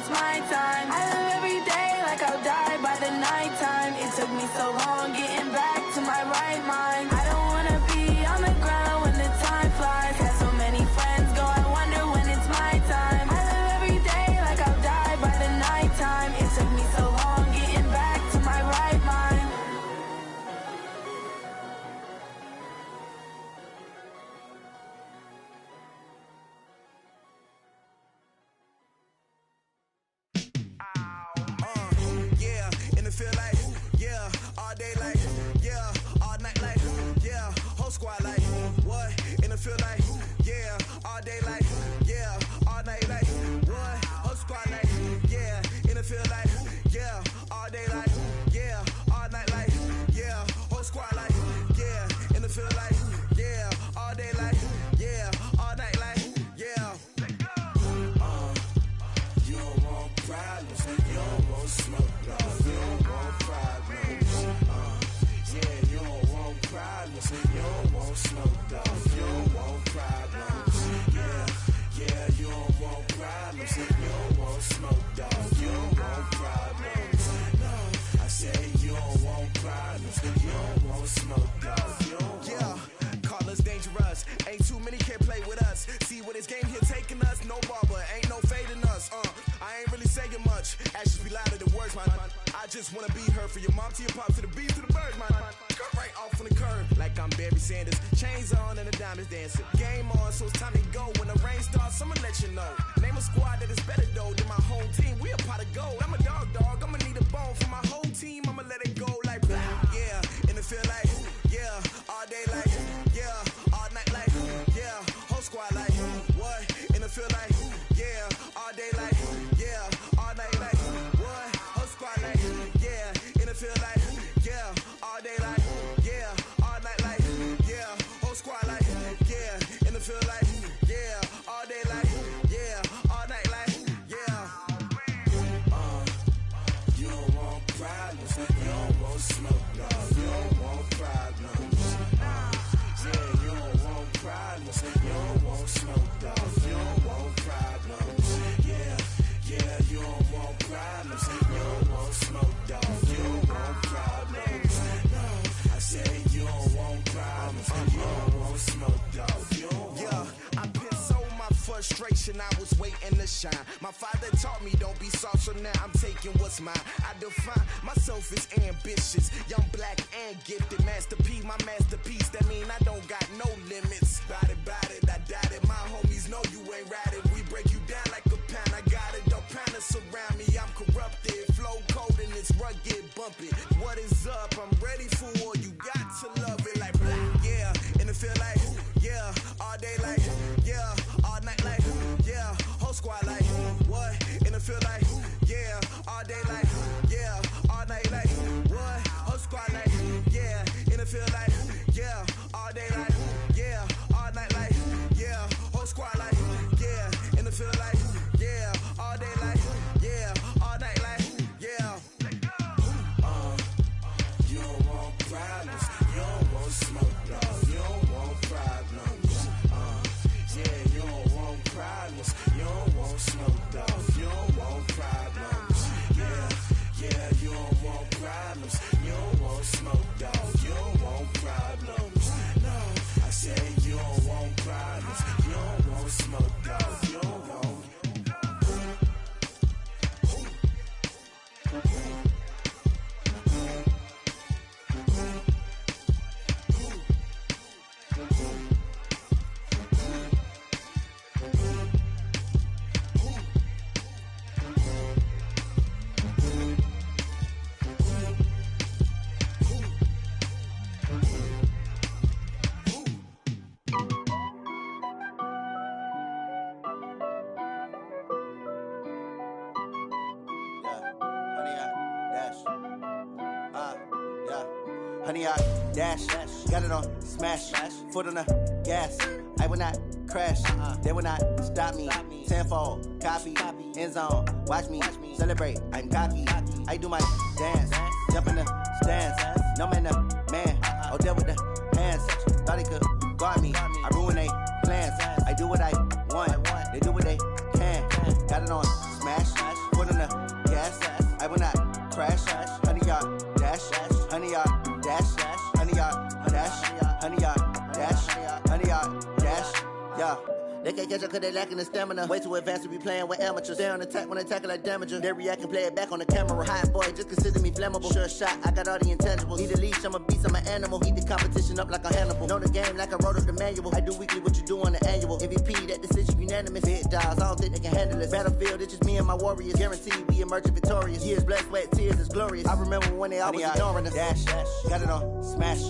it's my time. I live every day like I'll die by the nighttime. It took me so long getting back to my right mind. I don't wanna be on the ground when the time flies. Had so many friends go, I wonder when it's my time. I live every day like I'll die by the nighttime. It took me so long getting back to my right mind. Yeah, and it feel like, yeah, all day like, yeah, all night like, yeah, whole squad like, what? And it feel like, yeah, all day like, yeah, all night like, what? Whole squad like, yeah, and it feel like, yeah, all day like, yeah, all night like, yeah, whole squad like, yeah, and it feel like, yeah, all day like, yeah, all night like, yeah. You don't want problems, you don't want smoke, no, you don't want problems. Yeah, you don't want problems, you don't want smoke, dog, you don't want problems. Yeah, you don't want problems, you don't want smoke, dog, you don't want problems. No, I said you don't want problems, you don't want smoke, dog, you don't want. Yeah, call us dangerous, ain't too many can play with us. See what this game here taking us, no barber, ain't no fading us. I ain't really saying much, actions be louder than words, man. I just wanna be heard for your mom to your pop to the beat to the birds, man. Cut right off on the curb, like I'm Barry Sanders. Chains on and the diamonds dancing. Game on, so it's time to go. When the rain starts, I'ma let you know. Name a squad that is better though than my whole team. We a pot of gold. I'm a dog, I'ma need a bone for my whole team. I'ma let it go like blah. Yeah, and it feel like, yeah, all day like, yeah, all night like, yeah, whole squad like, what? And it feel like, yeah, all day like, yeah, all night like, what? Whole squad like, yeah, and it feel like, yeah, all day like, yeah, all night like, yeah, whole squad like, yeah, and it feel like, yeah, all day like, yeah, all night like, yeah. You don't want problems, you don't want smoke, no, you don't want problems. Yeah, you don't want problems, you don't want smoke, dog, you don't want problems. Yeah, you don't want problems, you don't want smoke, dog, you don't want problems. No, I said you don't want problems, you don't want smoke, dog, you don't want. Yeah, I been so my frustration, I was waiting to shine. My father taught me don't be soft, so now I'm taking what's mine. I define myself as ambitious, young, black, and gifted. Master P, my masterpiece, that mean I don't got no limits. Bout it, I doubt it. My homies know you ain't ratted. We break you down like a pound, I got it. Don't pound to surround me, I'm corrupted. Flow cold and it's rugged, bumpy. What is up? I'm ready for war, you got to love it like blah. Yeah, and it feel like, yeah, all day like, yeah, all night like, yeah, whole squad like, what? And it feel like, yeah, all day like, yeah, all night like, what? Whole squad like, yeah, and it feel like, yeah, all day like, yeah, all night like, yeah, whole squad like, yeah, and it feel like, yeah, all day like, yeah, all night like, yeah. You don't want problems, you don't want smoke, no, you don't want problems. Yeah, you don't want problems, you don't want smoke, dog, you don't want problems. Yeah, you don't want problems, you don't want smoke, dog, you don't want problems. No, I said you don't want problems, you don't want smoke, dog, you don't want. Honey, I dash, got it on smash, foot on the gas. I will not crash, they will not stop me. Tenfold, copy, end zone, watch me celebrate. I'm cocky, I do my dance, jump in the stands. No man, the man, oh deal with the hands. Thought he could guard me, I ruin they plans. I do what I want, they do what they can. Got it on smash, foot can't catch up cause they lacking the stamina. Way too advanced to be playing with amateurs. Stay on attack when they tackle like damager. They react and play it back on the camera. Hot boy, just consider me flammable. Sure shot, I got all the intangibles. Need a leash, I'm a beast, I'm an animal. Eat the competition up like a Hannibal. Know the game like I wrote up the manual. I do weekly what you do on the annual. MVP, that decision unanimous. Big dogs, I don't think they can handle it. Battlefield, it's just me and my warriors. Guaranteed we emerge victorious. Years, blood, sweat, tears is glorious. I remember when they always ignoring us. Dash, got it on, smash,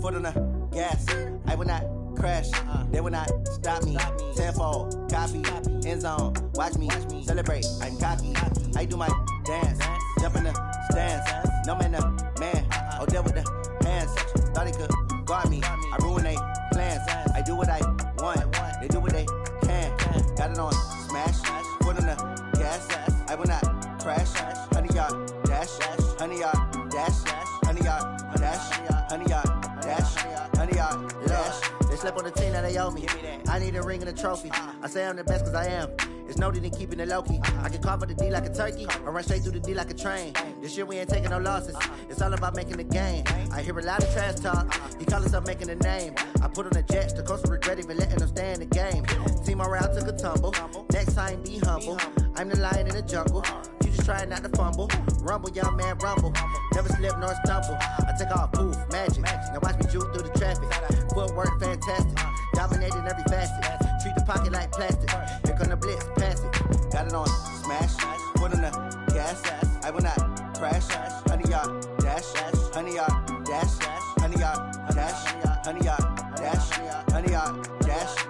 foot on the gas. I will not crash, they will not stop me. Tenfold, copy, end zone, watch me celebrate. I'm cocky, I do my dance, jump in the stands. No man, the man, oh there with the hands. Thought he could guard me, I ruin they plans. I do what I want, they do what they can. Got it on, smash, foot on the gas. I will not crash, 100-yard dash, 100-yard dash, 100-yard dash, 100-yard dash, 100-yard dash. They slept on the team that they owe me. I need a ring and a trophy. I say I'm the best cause I am. It's noted in keeping it low-key. I can carve up the D like a turkey or run straight through the D like a train. This year we ain't taking no losses. It's all about making the game. I hear a lot of trash talk. He call himself making a name. I put on the Jets. The coach will regret even letting them stay in the game. Team morale took a tumble. Next time be humble. I'm the lion in the jungle. You just trying not to fumble. Rumble, young man, rumble. Never slip nor stumble. I take off, poof, magic. Now watch me juke through the traffic. Footwork fantastic. Dominating every facet. Treat the pocket like plastic. Here come the blitz, pass it. Got it on, smash. Foot on the gas. I will not crash. 100-yard dash. 100-yard dash. 100-yard dash. 100-yard dash. 100-yard dash.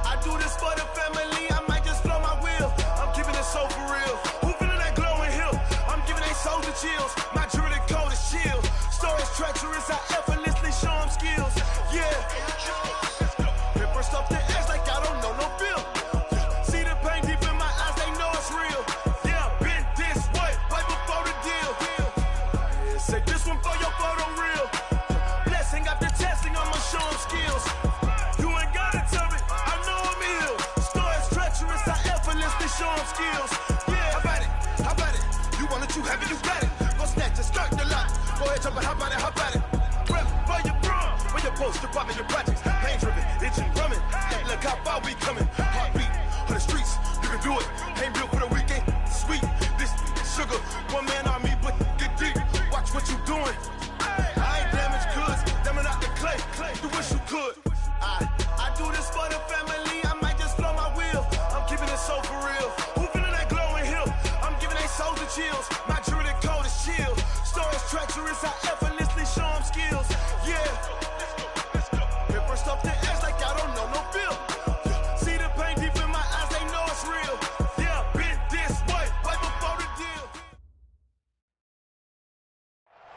I do this for the family, I might just blow my wheel. I'm keeping it so for real. Who feeling that glowing hill? I'm giving they soldier chills. My jewelry cold as shield. Stories treacherous, I effortlessly show them skills. Yeah. Paper stuff the edge like I don't know no bill. See the pain deep in my eyes, they know it's real. Yeah, been this way, right before the deal. Say this one for your photo reel. Blessing after testing, I'ma show them skills. Show them skills. Yeah, how about it? How about it? You want it, you have it, you got it. Go snatch it, start the lot. Go ahead, jump it, how about it? How about it? Rep for your bro, for your post, your popping, your projects. Pain driven, engine drumming. Look how far we coming. Heartbeat on the streets, you can do it. Ain't built for the weekend. Sweet, this sugar. One man army, but get deep. Watch what you doing. I ain't damaged goods, damn it out the clay. You wish you could. I do this for the family. I might just blow my wheel. I'm keeping it so for real. Who feeling that glowing hill? I'm giving they soldier chills. My jewelry cold as shield. Stories treacherous, I effortlessly show them skills. Yeah. Paper stuff the edge like I don't know no bill. See the pain deep in my eyes, they know it's real. Yeah, been this way, right before the deal.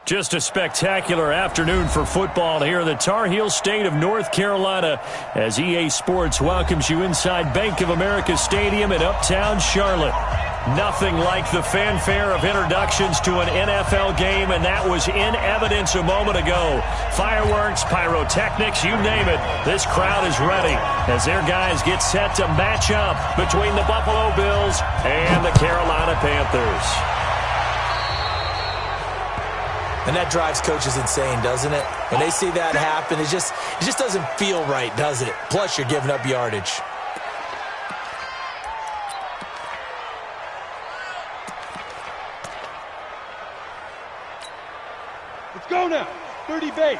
Just a spectacular afternoon for football here in the Tar Heel state of North Carolina as EA Sports welcomes you inside Bank of America Stadium in Uptown Charlotte. Nothing like the fanfare of introductions to an NFL game, and that was in evidence a moment ago. Fireworks, pyrotechnics, you name it. This crowd is ready as their guys get set to match up between the Buffalo Bills and the Carolina Panthers. And that drives coaches insane, doesn't it? When they see that happen, it just doesn't feel right, does it? Plus, you're giving up yardage. Let's go now. 30 base.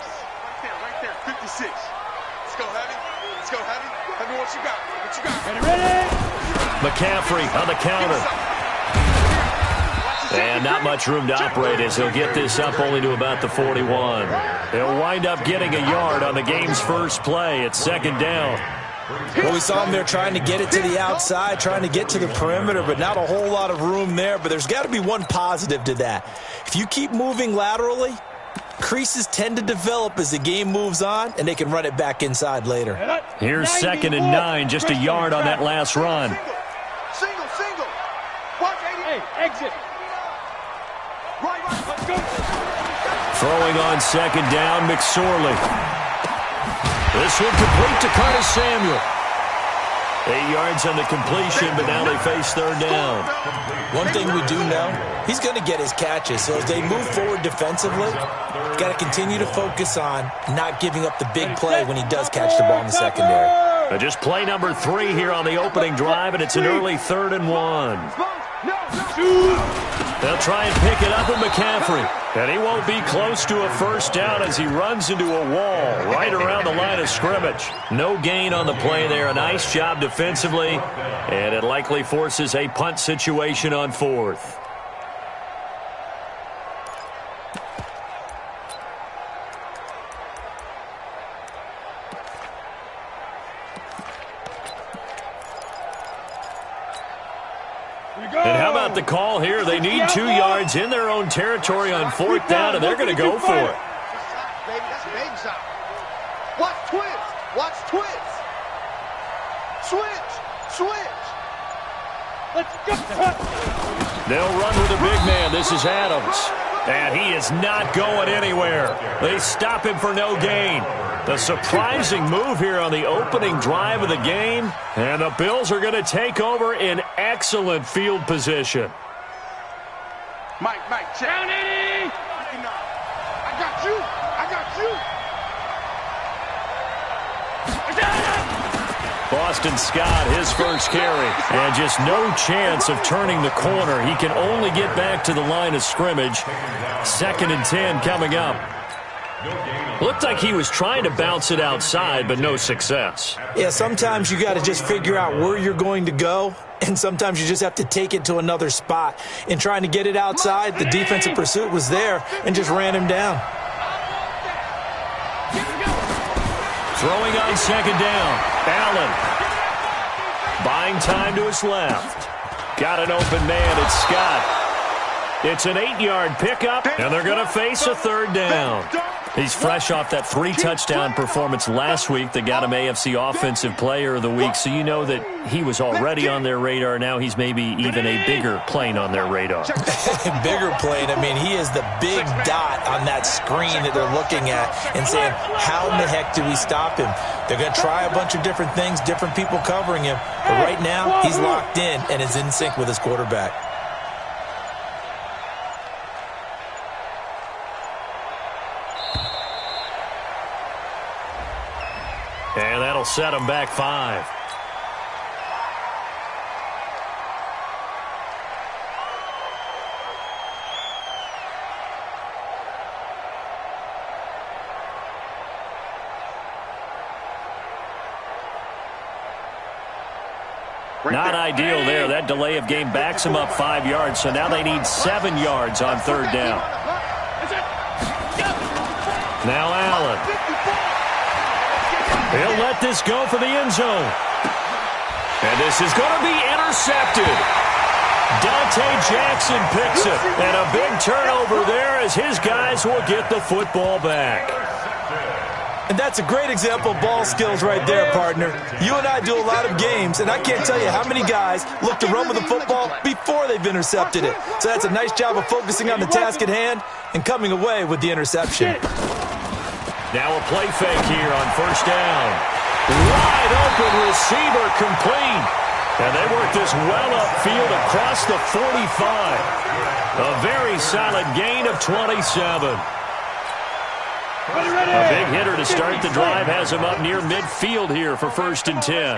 Right there, 56. Let's go, Heavy. Let's go, Heavy. Heavy, what you got? What you got? Ready? McCaffrey on the counter. And not much room to operate as he'll get this up only to about the 41. He'll wind up getting a yard on the game's first play. It's second down. Well, we saw him there trying to get it to the outside, trying to get to the perimeter, but not a whole lot of room there. But there's got to be one positive to that. If you keep moving laterally, creases tend to develop as the game moves on, and they can run it back inside later. Here's 2nd and 9, just a yard on that last run. Single. Hey, exit. Right, let's go. Throwing on 2nd down, McSorley. This one complete to Curtis Samuel. 8 yards on the completion, but now they face third down. One thing we do know, he's going to get his catches. So as they move forward defensively, got to continue to focus on not giving up the big play when he does catch the ball in the secondary. Just play number 3 here on the opening drive, and it's an early 3rd and 1. They'll try and pick it up with McCaffrey. And he won't be close to a first down as he runs into a wall right around the line of scrimmage. No gain on the play there. A nice job defensively. And it likely forces a punt situation on 4th. And how about the call here? They need 2 yards in their own territory on 4th down, and they're going to go for it. Baby, that's baby shot. Watch twist. Watch twist. Switch. Switch. Let's go. They'll run with a big man. This is Adams. And he is not going anywhere. They stop him for no gain. The surprising move here on the opening drive of the game. And the Bills are going to take over in excellent field position. Mike, check. Down, Eddie. I got you. I got you. Boston Scott, his first carry. And just no chance of turning the corner. He can only get back to the line of scrimmage. 2nd and 10 coming up. Looked like he was trying to bounce it outside, but no success. Yeah, sometimes you got to just figure out where you're going to go, and sometimes you just have to take it to another spot. In trying to get it outside, the defensive pursuit was there and just ran him down. Throwing on 2nd down. Allen. Buying time to his left. Got an open man. It's Scott. It's an 8-yard pickup, and they're going to face a 3rd down. He's fresh off that 3-touchdown performance last week that got him AFC Offensive Player of the Week, so you know that he was already on their radar. Now he's maybe even a bigger plane on their radar. Bigger plane. I mean, he is the big dot on that screen that they're looking at and saying, how in the heck do we stop him? They're going to try a bunch of different things, different people covering him. But right now, he's locked in and is in sync with his quarterback. And that'll set him back 5. Not ideal there. That delay of game backs him up 5 yards, so now they need 7 yards on 3rd down. Now Allen. He'll let this go for the end zone. And this is going to be intercepted. Dante Jackson picks it. And a big turnover there as his guys will get the football back. And that's a great example of ball skills right there, partner. You and I do a lot of games, and I can't tell you how many guys look to run with the football before they've intercepted it. So that's a nice job of focusing on the task at hand and coming away with the interception. Now a play fake here on 1st down. Wide open receiver complete. And they work this well upfield across the 45. A very solid gain of 27. A big hitter to start the drive has him up near midfield here for 1st and 10.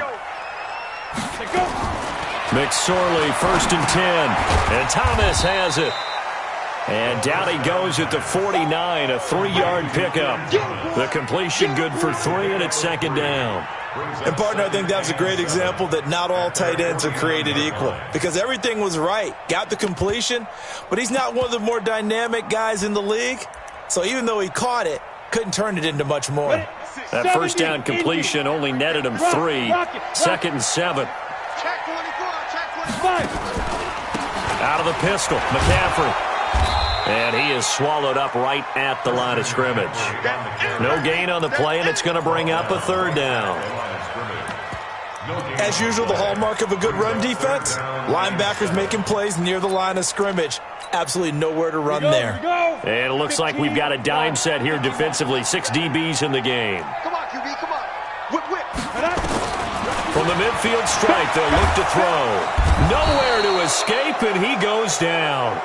McSorley, 1st and 10. And Thomas has it. And down he goes at the 49, a 3-yard pickup. The completion good for 3, and it's 2nd down. And, partner, I think that was a great example that not all tight ends are created equal because everything was right. Got the completion, but he's not one of the more dynamic guys in the league. So even though he caught it, couldn't turn it into much more. That 1st down completion only netted him 3. 2nd and 7. Check 24. Check 25. Out of the pistol, McCaffrey. And he is swallowed up right at the line of scrimmage. No gain on the play, and it's going to bring up a 3rd down. As usual, the hallmark of a good run defense, linebackers making plays near the line of scrimmage. Absolutely nowhere to run there. And it looks like we've got a dime set here defensively. 6 DBs in the game. Come on, QB, come on. Whip. From From the midfield stripe, they'll look to throw. Nowhere to escape, and he goes down.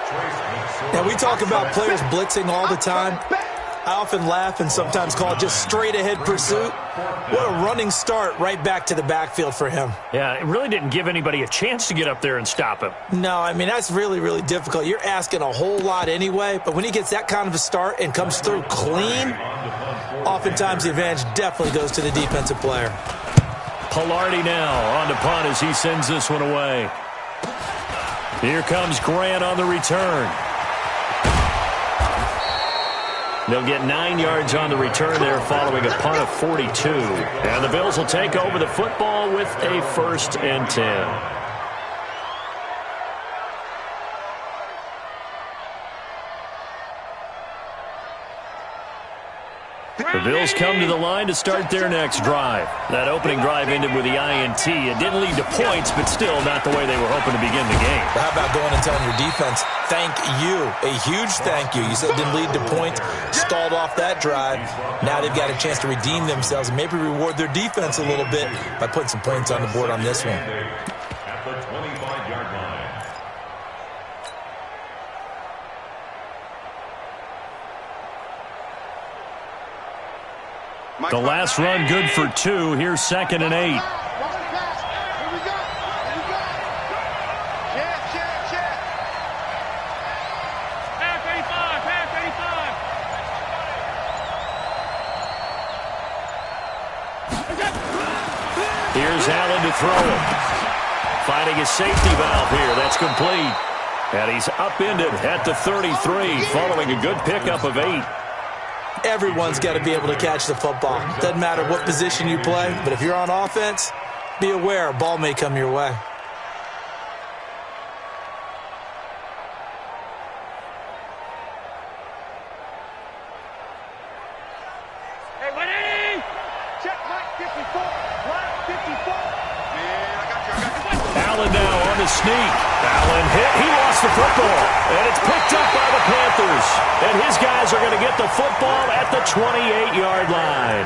Now, we talk about players blitzing all the time. I often laugh and sometimes call it just straight-ahead pursuit. What a running start right back to the backfield for him. Yeah, it really didn't give anybody a chance to get up there and stop him. No, I mean, that's really, really difficult. You're asking a whole lot anyway, but when he gets that kind of a start and comes through clean, oftentimes the advantage definitely goes to the defensive player. Pilardi now on to punt as he sends this one away. Here comes Grant on the return. They'll get 9 yards on the return there following a punt of 42. And the Bills will take over the football with a 1st and 10. The Bills come to the line to start their next drive. That opening drive ended with the INT. It didn't lead to points, but still not the way they were hoping to begin the game. But how about going and telling your defense, thank you, a huge thank you. You said it didn't lead to points, stalled off that drive. Now they've got a chance to redeem themselves and maybe reward their defense a little bit by putting some points on the board on this one. At the 25-yard line. The last run good for 2. Here's 2nd and 8. Here's Allen to throw it. Finding his safety valve here. That's complete. And he's upended at the 33 following a good pickup of 8. Everyone's got to be able to catch the football. Doesn't matter what position you play, but if you're on offense, be aware a ball may come your way. Hey, 180! Check line 54. Line 54. Man, I got you. Allen now on the sneak. Allen hit. He lost the football. And it's picked up by the Panthers. And his guys are going to get the football at the 28-yard line.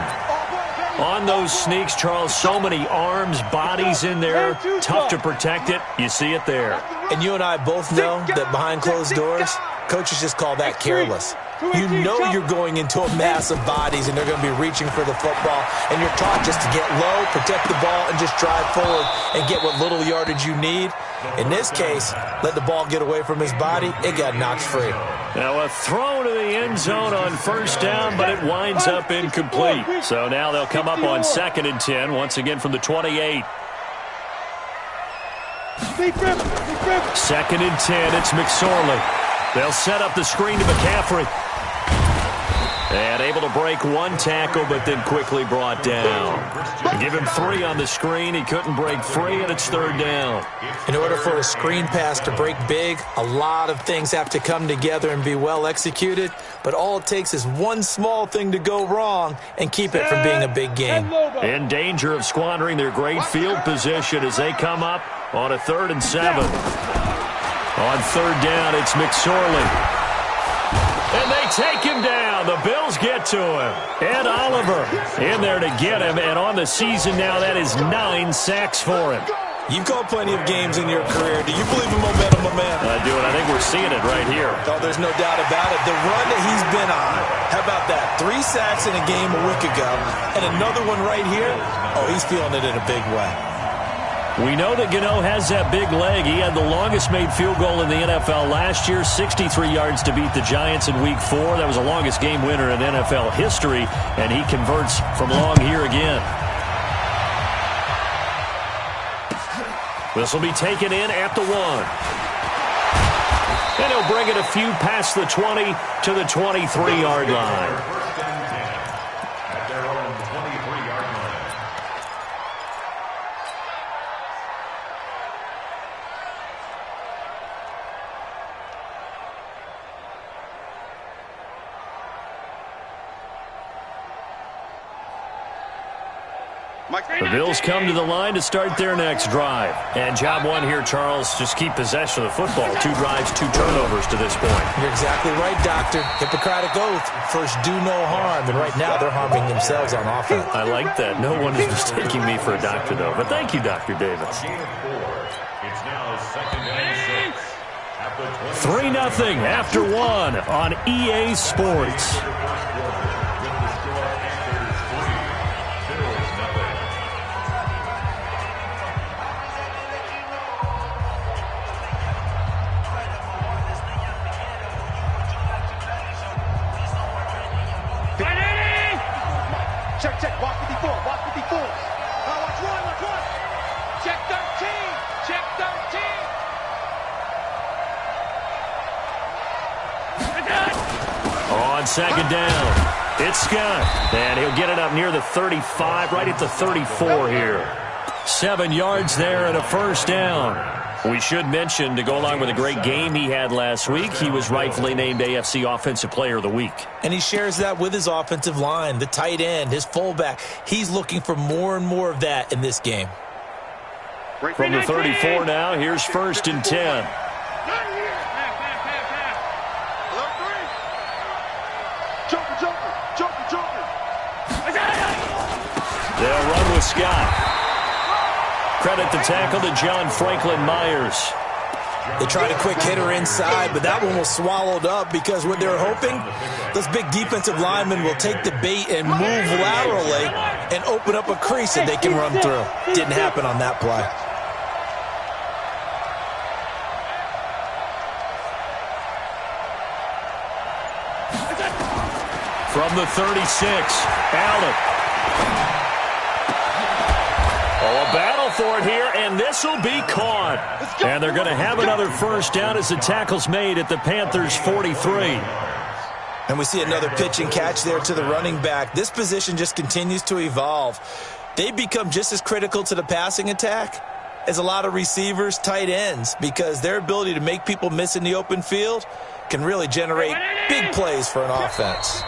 On those sneaks, Charles, so many arms, bodies in there. Tough to protect it. You see it there. And you and I both know that behind closed doors, coaches just call that careless. You know you're going into a mass of bodies and they're going to be reaching for the football, and you're taught just to get low, protect the ball, and just drive forward and get what little yardage you need. In this case, let the ball get away from his body. It got knocked free. Now a throw to the end zone on 1st down, but it winds up incomplete. So now they'll come up on 2nd and 10, once again from the 28. 2nd and 10, it's McSorley. They'll set up the screen to McCaffrey. And able to break one tackle, but then quickly brought down. Give him 3 on the screen. He couldn't break free, and it's 3rd down. In order for a screen pass to break big, a lot of things have to come together and be well executed. But all it takes is one small thing to go wrong and keep it from being a big game. In danger of squandering their great field position as they come up on a 3rd and 7. On 3rd down, it's McSorley. And they take him down. The Bills get to him. Ed Oliver in there to get him. And on the season now, that is 9 sacks for him. You've called plenty of games in your career. Do you believe in momentum, my man? I do, and I think we're seeing it right here. Oh, there's no doubt about it. The run that he's been on, how about that? 3 sacks in a game a week ago, and another one right here. Oh, he's feeling it in a big way. We know that Gano has that big leg. He had the longest made field goal in the NFL last year, 63 yards to beat the Giants in Week 4. That was the longest game winner in NFL history, and he converts from long here again. This will be taken in at the 1. And he'll bring it a few past the 20 to the 23-yard line. The Bills come to the line to start their next drive. And job one here, Charles, just keep possession of the football. 2 drives, 2 turnovers to this point. You're exactly right, Doctor. Hippocratic oath. First, do no harm. And right now, they're harming themselves on offense. I like that. No one is mistaking me for a doctor, though. But thank you, Dr. Davis. It's now 2nd and 6. 3-0 after 1 on EA Sports. Check, watch 54, watch 54. Now watch one. Check 13, check 13. On second down, it's Scott. And he'll get it up near the 35, right at the 34 here. 7 yards there and a first down. We should mention, to go along with a great game he had last week, he was rightfully named AFC Offensive Player of the Week. And he shares that with his offensive line, the tight end, his fullback. He's looking for more and more of that in this game. From the 34 now, here's 1st and 10. They'll run with Scott. Credit the tackle to John Franklin Myers. They tried a quick hitter inside, but that one was swallowed up because what they're hoping, those big defensive linemen will take the bait and move laterally and open up a crease that they can run through. Didn't happen on that play. From the 36, Allen. Oh, a battle for it here, and this will be caught. And they're going to have another first down as the tackle's made at the Panthers' 43. And we see another pitch and catch there to the running back. This position just continues to evolve. They become just as critical to the passing attack as a lot of receivers, tight ends, because their ability to make people miss in the open field can really generate big plays for an offense.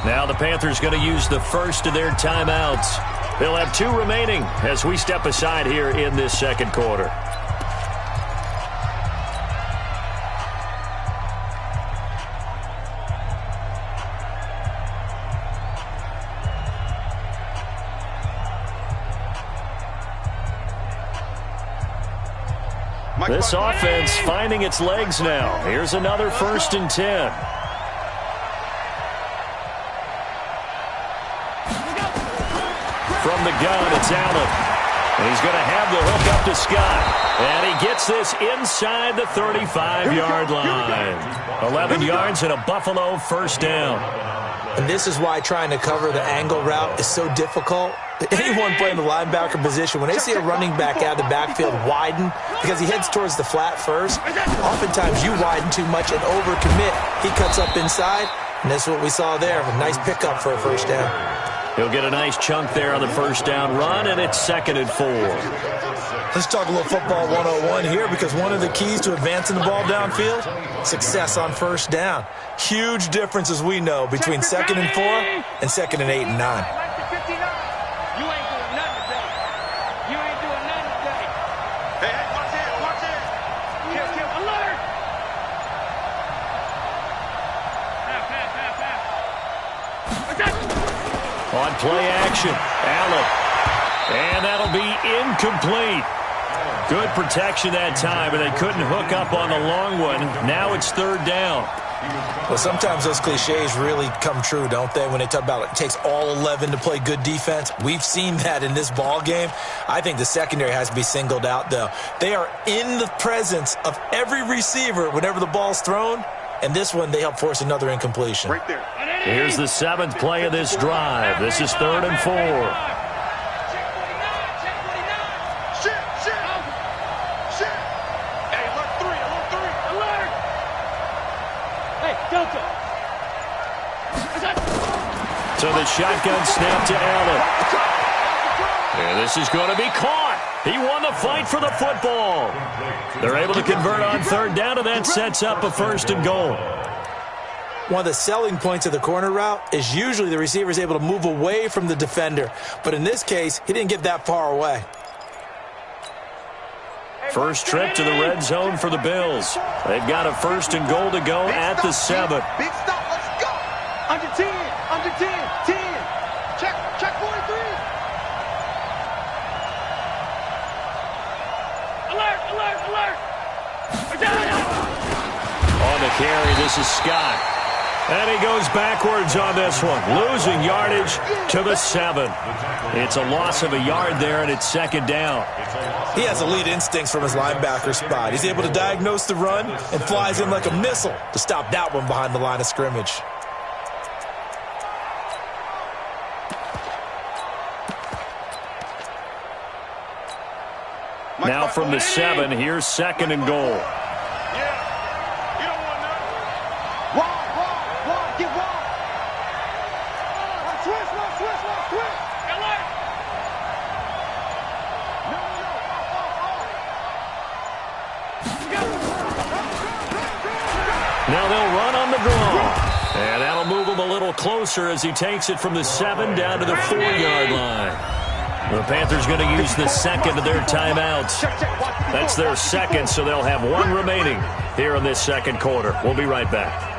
Now the Panthers going to use the first of their timeouts. They'll have 2 remaining as we step aside here in this second quarter. This offense finding its legs now. Here's another 1st and 10. From the gun, it's Allen. And he's going to have the hook up to Scott. And he gets this inside the 35-yard line. 11 yards and a Buffalo first down. And this is why trying to cover the angle route is so difficult. Anyone playing the linebacker position, when they see a running back out of the backfield widen, because he heads towards the flat first, oftentimes you widen too much and overcommit. He cuts up inside, and that's what we saw there. A nice pickup for a first down. He'll get a nice chunk there on the first down run, and it's 2nd and 4. Let's talk a little football 101 here, because one of the keys to advancing the ball downfield, success on first down. Huge difference, as we know, between 2nd and 4 and 2nd and 8 and 9. On play action, Allen. And that'll be incomplete. Good protection that time, but they couldn't hook up on the long one. Now it's 3rd down. Well, sometimes those cliches really come true, don't they, when they talk about it takes all 11 to play good defense. We've seen that in this ball game. I think the secondary has to be singled out, though. They are in the presence of every receiver whenever the ball's thrown, and this one they help force another incompletion. Right there. Here's the 7th play of this drive. This is 3rd and 4. Hey, alert 3. Alert. Hey, Delta. So the shotgun snap to Allen. And this is going to be caught. He won the fight for the football. They're able to convert on 3rd down, and that sets up a 1st and goal. One of the selling points of the corner route is usually the receiver is able to move away from the defender. But in this case, he didn't get that far away. First trip to the red zone for the Bills. They've got a 1st and goal to go at the 7. Big stop, let's go. Under 10, under 10, 10. Check 43. Alert, alert, alert. On the carry, this is Scott. And he goes backwards on this one, losing yardage to the 7. It's a loss of a yard there, and it's 2nd down. He has elite instincts from his linebacker spot. He's able to diagnose the run and flies in like a missile to stop that one behind the line of scrimmage. Now from the 7, here's 2nd and goal. Now they'll run on the draw. And that'll move him a little closer as he takes it from the 7 down to the 4-yard line. The Panthers going to use the 2nd of their timeouts. That's their 2nd, so they'll have 1 remaining here in this 2nd quarter. We'll be right back.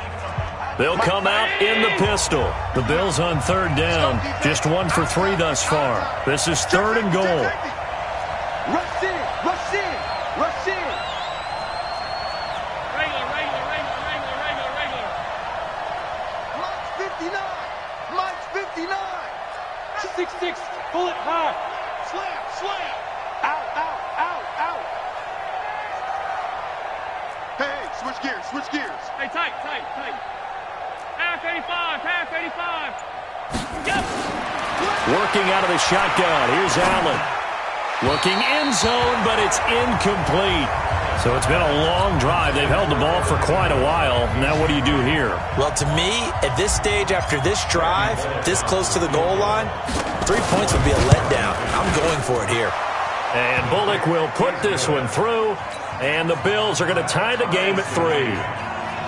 They'll come out in the pistol. The Bills on 3rd down. Just 1 for 3 thus far. This is 3rd and goal. Rush in, rush in, rush in. Mike's 59. 6-6, pull it high. Slam. Out. Hey, switch gears. Hey, tight. Half 85. Yep. Working out of the shotgun. Here's Allen. Looking end zone, but it's incomplete. So it's been a long drive. They've held the ball for quite a while. Now what do you do here? Well, to me, at this stage after this drive, this close to the goal line, 3 points would be a letdown. I'm going for it here. And Bullock will put this one through, and the Bills are going to tie the game at 3.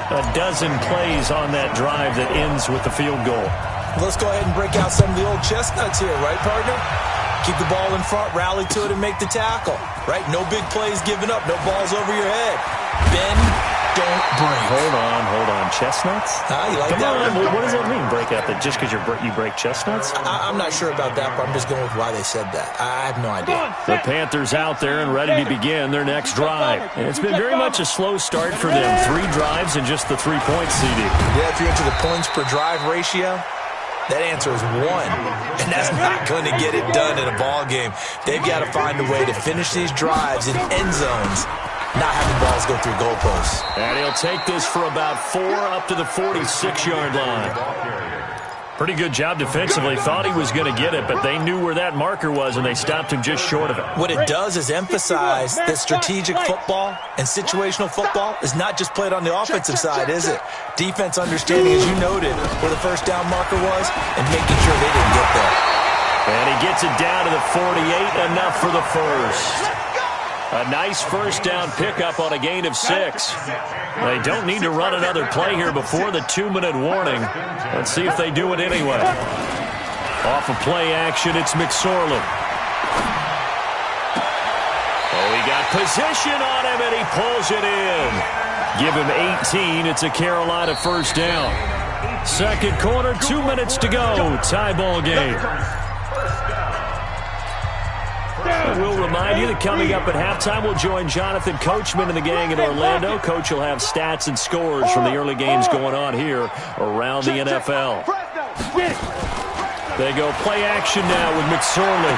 A dozen plays on that drive that ends with the field goal. Let's go ahead and break out some of the old chestnuts here, right, partner? Keep the ball in front, rally to it, and make the tackle, right? No big plays given up, no balls over your head. Bend, don't break. Hold on. Chestnuts? You like Come that on, one? what does that mean, break out? That just because you break chestnuts? I'm not sure about that, but I'm just going with why they said that. I have no idea. The Panthers out there and ready to begin their next drive. And it's been very much a slow start for them. 3 drives and just the 3 points, CD. Yeah, if you're into the points per drive ratio, that answer is 1, and that's not going to get it done in a ball game. They've got to find a way to finish these drives in end zones, not having balls go through goalposts. And he'll take this for about 4 up to the 46-yard line. Pretty good job defensively. Thought he was going to get it, but they knew where that marker was, and they stopped him just short of it. What it does is emphasize that strategic football and situational football is not just played on the offensive side, is it? Defense understanding, as you noted, where the first down marker was and making sure they didn't get there. And he gets it down to the 48, enough for the first. A nice first down pickup on a gain of 6. They don't need to run another play here before the 2-minute warning. Let's see if they do it anyway. Off of play action, it's McSorley. Oh, he got position on him, and he pulls it in. Give him 18. It's a Carolina first down. 2nd quarter, 2 minutes to go. Tie ball game. We'll remind you that coming up at halftime, we'll join Jonathan Coachman and the gang in Orlando. Coach will have stats and scores from the early games going on here around the NFL. They go play action now with McSorley.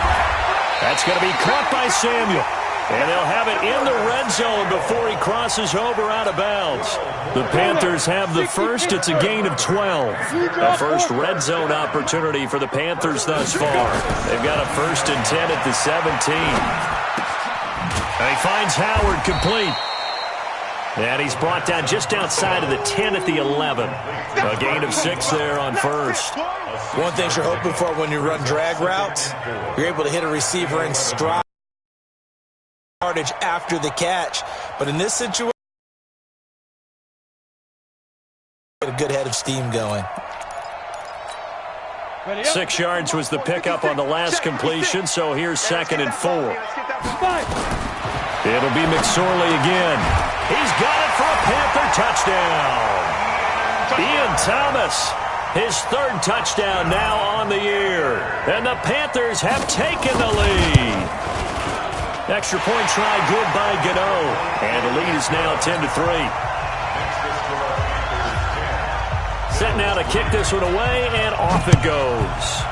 That's going to be caught by Samuel. And they'll have it in the red zone before he crosses over out of bounds. The Panthers have the first. It's a gain of 12. The first red zone opportunity for the Panthers thus far. They've got a 1st and 10 at the 17. And he finds Howard complete. And he's brought down just outside of the 10 at the 11. A gain of 6 there on first. One thing you're hoping for when you run drag routes, you're able to hit a receiver in stride after the catch. But in this situation, a good head offensive steam going. 6 yards was the pickup on the last completion, so here's 2nd and 4. It'll be McSorley again. He's got it for a Panther touchdown. Ian Thomas, his 3rd touchdown now on the year. And the Panthers have taken the lead. Extra point try good by Gano. And the lead is now 10-3. Set now to kick this one away, and off it goes.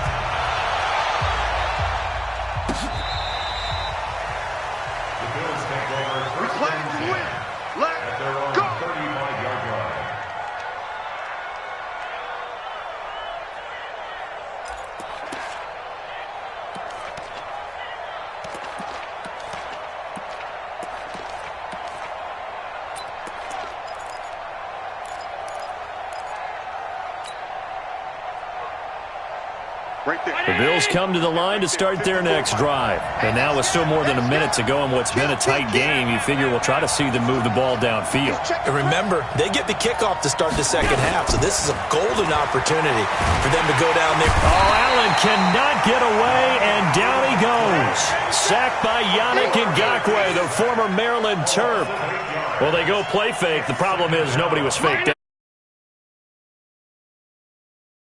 The Bills come to the line to start their next drive. And now with still more than a minute to go in what's been a tight game, you figure we'll try to see them move the ball downfield. And remember, they get the kickoff to start the second half, so this is a golden opportunity for them to go down there. Oh, Allen cannot get away, and down he goes. Sacked by Yannick Ngakoue, the former Maryland Terp. Well, they go play fake. The problem is nobody was faked out.